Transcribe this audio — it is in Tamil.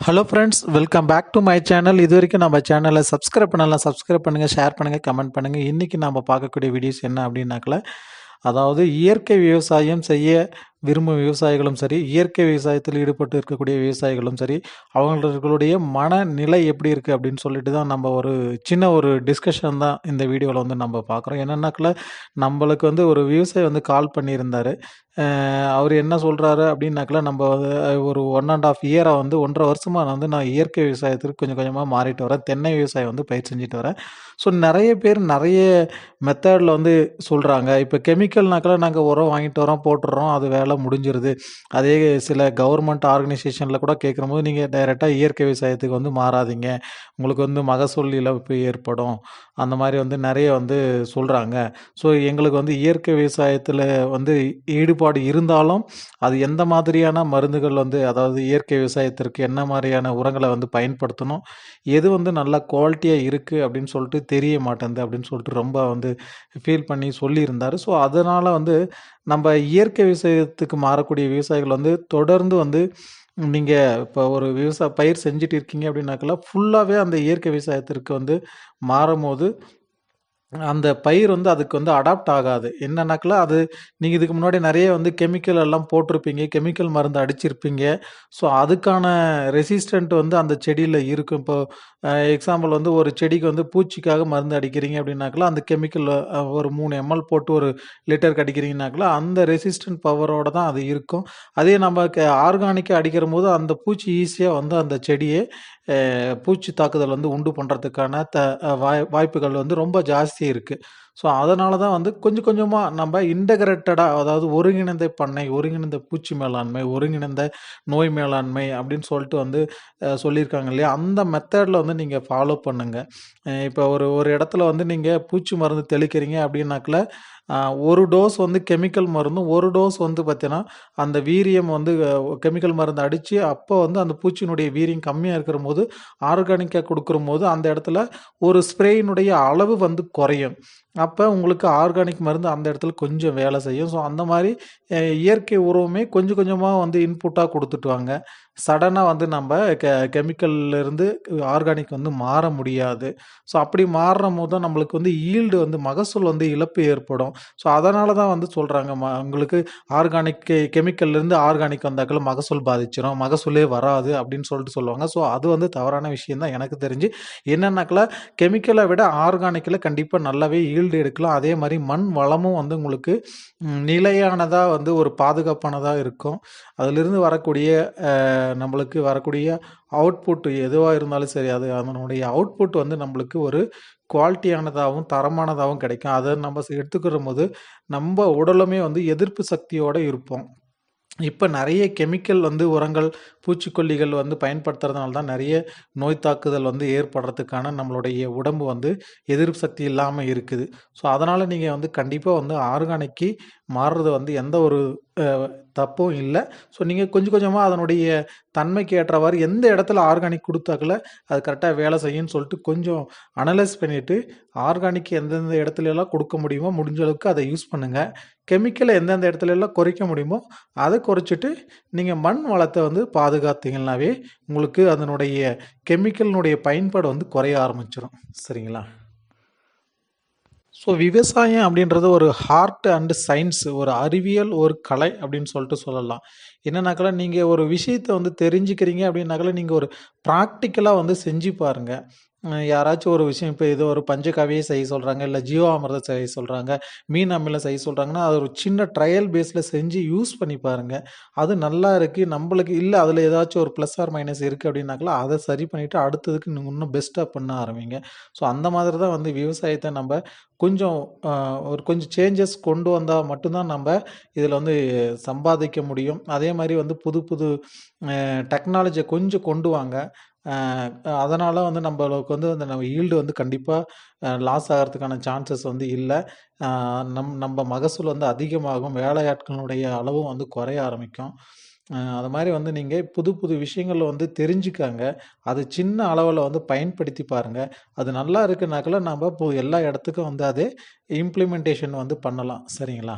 Hello friends, welcome back to my channel. இது வரைக்கும் நம்ம சேனலை சப்ஸ்கிரைப் பண்ணலாம், சப்ஸ்கிரைப் பண்ணுங்கள், ஷேர் பண்ணுங்கள், கமெண்ட் பண்ணுங்கள். இன்றைக்கி நம்ம பார்க்கக்கூடிய வீடியோஸ் என்ன அப்படின்னாக்கல, அதாவது இயற்கை விவசாயம் செய்ய விரும்பும் விவசாயிகளும் சரி, இயற்கை விவசாயத்தில் ஈடுபட்டு இருக்கக்கூடிய விவசாயிகளும் சரி, அவங்களுடைய மனநிலை எப்படி இருக்குது அப்படின்னு சொல்லிட்டு தான் நம்ம ஒரு சின்ன ஒரு டிஸ்கஷன் தான் இந்த வீடியோவில் வந்து நம்ம பார்க்குறோம். என்னென்னாக்கல, நம்மளுக்கு வந்து ஒரு விவசாயி வந்து கால் பண்ணியிருந்தார். அவர் என்ன சொல்கிறாரு அப்படின்னாக்கல, நம்ம வந்து ஒரு 1½ இயராக வந்து 1½ வருஷமாக வந்து நான் இயற்கை விவசாயத்துக்கு கொஞ்சம் கொஞ்சமாக மாறிட்டு வரேன். தென்னை விவசாயம் வந்து பயிர் செஞ்சுட்டு வரேன். ஸோ நிறைய பேர் நிறைய மெத்தடில் வந்து சொல்கிறாங்க. இப்போ கெமிக்கல்னாக்கல நாங்கள் உரம் வாங்கிட்டு வரோம், போட்டுடுறோம், அது வேலை முடிஞ்சிருது. அதே சில கவர்மெண்ட் ஆர்கனைசேஷனில் கூட கேட்குறம்போது, நீங்கள் டைரெக்டாக இயற்கை விவசாயத்துக்கு வந்து மாறாதீங்க, உங்களுக்கு வந்து மகசூல் இழப்பு ஏற்படும், அந்த மாதிரி வந்து நிறைய வந்து சொல்கிறாங்க. ஸோ எங்களுக்கு வந்து இயற்கை விவசாயத்தில் வந்து ஈடுபாடு இருந்தாலும், அது எந்த மாதிரியான மருந்துகள் வந்து, அதாவது இயற்கை விவசாயத்திற்கு என்ன மாதிரியான உரங்களை வந்து பயன்படுத்தணும், எது வந்து நல்லா குவாலிட்டியாக இருக்குது அப்படின்னு சொல்லிட்டு தெரிய மாட்டேங்குது அப்படின்னு சொல்லிட்டு ரொம்ப வந்து ஃபீல் பண்ணி சொல்லியிருந்தார். ஸோ அதனால் வந்து நம்ம இயற்கை விவசாயத்துக்கு மாறக்கூடிய விவசாயிகள் வந்து தொடர்ந்து வந்து, நீங்கள் இப்போ ஒரு பயிர் செஞ்சுட்டு இருக்கீங்க அப்படின்னாக்கல, ஃபுல்லாகவே அந்த இயற்கை விவசாயத்திற்கு வந்து மாறும்போது அந்த பயிர் வந்து அதுக்கு வந்து அடாப்ட் ஆகாது. என்னன்னாக்கல, அது நீங்கள் இதுக்கு முன்னாடி நிறைய வந்து கெமிக்கல் எல்லாம் போட்டிருப்பீங்க, கெமிக்கல் மருந்து அடிச்சிருப்பீங்க. ஸோ அதுக்கான ரெசிஸ்டன்ட் வந்து அந்த செடியில் இருக்கும். இப்போ எக்ஸாம்பிள் வந்து ஒரு செடிக்கு வந்து பூச்சிக்காக மருந்து அடிக்கிறீங்க அப்படின்னாக்கல, அந்த கெமிக்கல் ஒரு 3 எம்எல் போட்டு ஒரு லிட்டருக்கு அடிக்கிறீங்கனாக்கல, அந்த ரெசிஸ்டன்ட் பவரோட தான் அது இருக்கும். அதே நம்ம ஆர்கானிக்காக அடிக்கிறபோது அந்த பூச்சி ஈஸியாக வந்து அந்த செடியை பூச்சி தாக்குதல் வந்து உண்டு பண்ணுறதுக்கான வாய்ப்புகள் வந்து ரொம்ப ஜாஸ்தி இருக்குது. ஸோ அதனால தான் வந்து கொஞ்சம் கொஞ்சமாக நம்ம இன்டகிரேட்டடாக, அதாவது ஒருங்கிணைந்த பண்ணை, ஒருங்கிணைந்த பூச்சி மேலாண்மை, ஒருங்கிணைந்த நோய் மேலாண்மை அப்படின்னு சொல்லிட்டு வந்து சொல்லியிருக்காங்க இல்லையா, அந்த மெத்தடில் வந்து நீங்கள் ஃபாலோ பண்ணுங்கள். இப்போ ஒரு ஒரு இடத்துல வந்து நீங்கள் பூச்சி மருந்து தெளிக்கிறீங்க அப்படின்னாக்கல, ஒரு டோஸ் வந்து கெமிக்கல் மருந்தும், ஒரு டோஸ் வந்து பார்த்தீங்கன்னா அந்த வீரியம் வந்து கெமிக்கல் மருந்து அடித்து அப்போ வந்து அந்த பூச்சியினுடைய வீரியம் கம்மியாக இருக்கிறபோது ஆர்கானிக்காக கொடுக்குறபோது அந்த இடத்துல ஒரு ஸ்ப்ரேயினுடைய அளவு வந்து குறையும். அப்போ உங்களுக்கு ஆர்கானிக் மருந்து அந்த இடத்துல கொஞ்சம் வேலை செய்யும். ஸோ அந்த மாதிரி இயற்கை உரவுமே கொஞ்சம் கொஞ்சமாக வந்து இன்புட்டாக கொடுத்துட்டு வாங்க. சடனாக வந்து நம்ம கெமிக்கல்லேருந்து ஆர்கானிக் வந்து மாற முடியாது. ஸோ அப்படி மாறும்போது தான் நம்மளுக்கு வந்து ஈல்டு வந்து மகசூல் வந்து இழப்பு ஏற்படும். ஸோ அதனால தான் வந்து சொல்கிறாங்க, உங்களுக்கு ஆர்கானிக் கெமிக்கல்லேருந்து ஆர்கானிக் வந்தாக்கல மகசூல் பாதிச்சிடும், மகசூலே வராது அப்படின்னு சொல்லிட்டு சொல்லுவாங்க. ஸோ அது வந்து தவறான விஷயம் தான் எனக்கு தெரிஞ்சு. என்னன்னாக்கல, கெமிக்கலை விட ஆர்கானிக்கில் கண்டிப்பாக நல்லாவே ஈல்டு எடுக்கலாம். அதே மாதிரி மண் வளமும் வந்து உங்களுக்கு நிலையானதாக வந்து ஒரு பாதுகாப்பானதாக இருக்கும். அதிலிருந்து வரக்கூடிய நம்மளுக்கு வரக்கூடிய அவுட்புட் எதுவாக இருந்தாலும் சரி, அது அதனுடைய அவுட்புட் வந்து நம்மளுக்கு ஒரு குவாலிட்டியானதாகவும் தரமானதாகவும் கிடைக்கும். அதை நம்ம எடுத்துக்கிற போது நம்ம உடலுமே வந்து எதிர்ப்பு சக்தியோடு இருப்போம். இப்போ நிறைய கெமிக்கல் வந்து உரங்கள், பூச்சிக்கொல்லிகள் வந்து பயன்படுத்துறதுனால தான் நிறைய நோய் தாக்குதல் வந்து ஏற்படுறதுக்கான நம்மளுடைய உடம்பு வந்து எதிர்ப்பு சக்தி இல்லாமல் இருக்குது. ஸோ அதனால் நீங்கள் வந்து கண்டிப்பாக வந்து ஆர்கானிக்கு மாறுறது வந்து எந்த ஒரு தப்பும் இல்லை. ஸோ நீங்கள் கொஞ்சம் கொஞ்சமாக அதனுடைய தன்மைக்கு ஏற்றவாறு எந்த இடத்துல ஆர்கானிக் கொடுத்தாக்கல அது கரெக்டாக வேலை செய்யும்னு சொல்லிட்டு கொஞ்சம் அனலைஸ் பண்ணிவிட்டு, ஆர்கானிக் எந்தெந்த இடத்துலலாம் கொடுக்க முடியுமோ முடிஞ்ச அளவுக்கு அதை யூஸ் பண்ணுங்கள். கெமிக்கலை எந்தெந்த இடத்துலலாம் குறைக்க முடியுமோ அதை குறைச்சிட்டு நீங்கள் மண் வளத்தை வந்து பாதுகாத்தீங்கன்னாவே உங்களுக்கு அதனுடைய கெமிக்கலினுடைய பயன்பாடு வந்து குறைய ஆரம்பிச்சிடும். சரிங்களா? ஸோ விவசாயம் அப்படின்றது ஒரு ஹார்ட் அண்ட் சயின்ஸ், ஒரு அறிவியல், ஒரு கலை அப்படின்னு சொல்லிட்டு சொல்லலாம். என்னன்னாக்கா, நீங்கள் ஒரு விஷயத்தை வந்து தெரிஞ்சுக்கிறீங்க அப்படின்னாக்கா, நீங்கள் ஒரு ப்ராக்டிக்கலாக வந்து செஞ்சு பாருங்கள். யாராச்சும் ஒரு விஷயம், இப்போ ஏதோ ஒரு பஞ்சகாவியை செய்ய சொல்கிறாங்க, இல்லை ஜீவாமிர்தம் செய்ய சொல்கிறாங்க, மீன் அமிலம் செய்ய சொல்கிறாங்கன்னா, அது ஒரு சின்ன ட்ரையல் பேஸில் செஞ்சு யூஸ் பண்ணி பாருங்கள். அது நல்லா இருக்குது, நம்மளுக்கு இல்லை அதில் ஏதாச்சும் ஒரு ப்ளஸ் ஆர் மைனஸ் இருக்குது அப்படின்னாக்கா, அதை சரி பண்ணிவிட்டு அடுத்ததுக்கு நீங்கள் இன்னும் பெஸ்ட்டாக பண்ண ஆரம்பிங்க. ஸோ அந்த மாதிரி தான் வந்து விவசாயத்தை நம்ம கொஞ்சம் ஒரு கொஞ்சம் சேஞ்சஸ் கொண்டு வந்தால் மட்டும்தான் நம்ம இதில் வந்து சம்பாதிக்க முடியும். அதே மாதிரி வந்து புது புது டெக்னாலஜியை கொஞ்சம் கொண்டு வாங்க. அதனால் வந்து நம்மளுக்கு வந்து அந்த நம்ம ஈல்டு வந்து கண்டிப்பாக லாஸ் ஆகிறதுக்கான சான்சஸ் வந்து இல்லை. நம்ம மகசூல் வந்து அதிகமாகும், வேலையாட்களுடைய அளவும் வந்து குறைய ஆரம்பிக்கும். அது மாதிரி வந்து நீங்கள் புது புது விஷயங்களில் வந்து தெரிஞ்சுக்காங்க. அது சின்ன அளவில் வந்து பயன்படுத்தி பாருங்கள். அது நல்லா இருக்குனாக்கல நம்ம இப்போ எல்லா இடத்துக்கும் வந்து அதே இம்ப்ளிமெண்டேஷன் வந்து பண்ணலாம். சரிங்களா?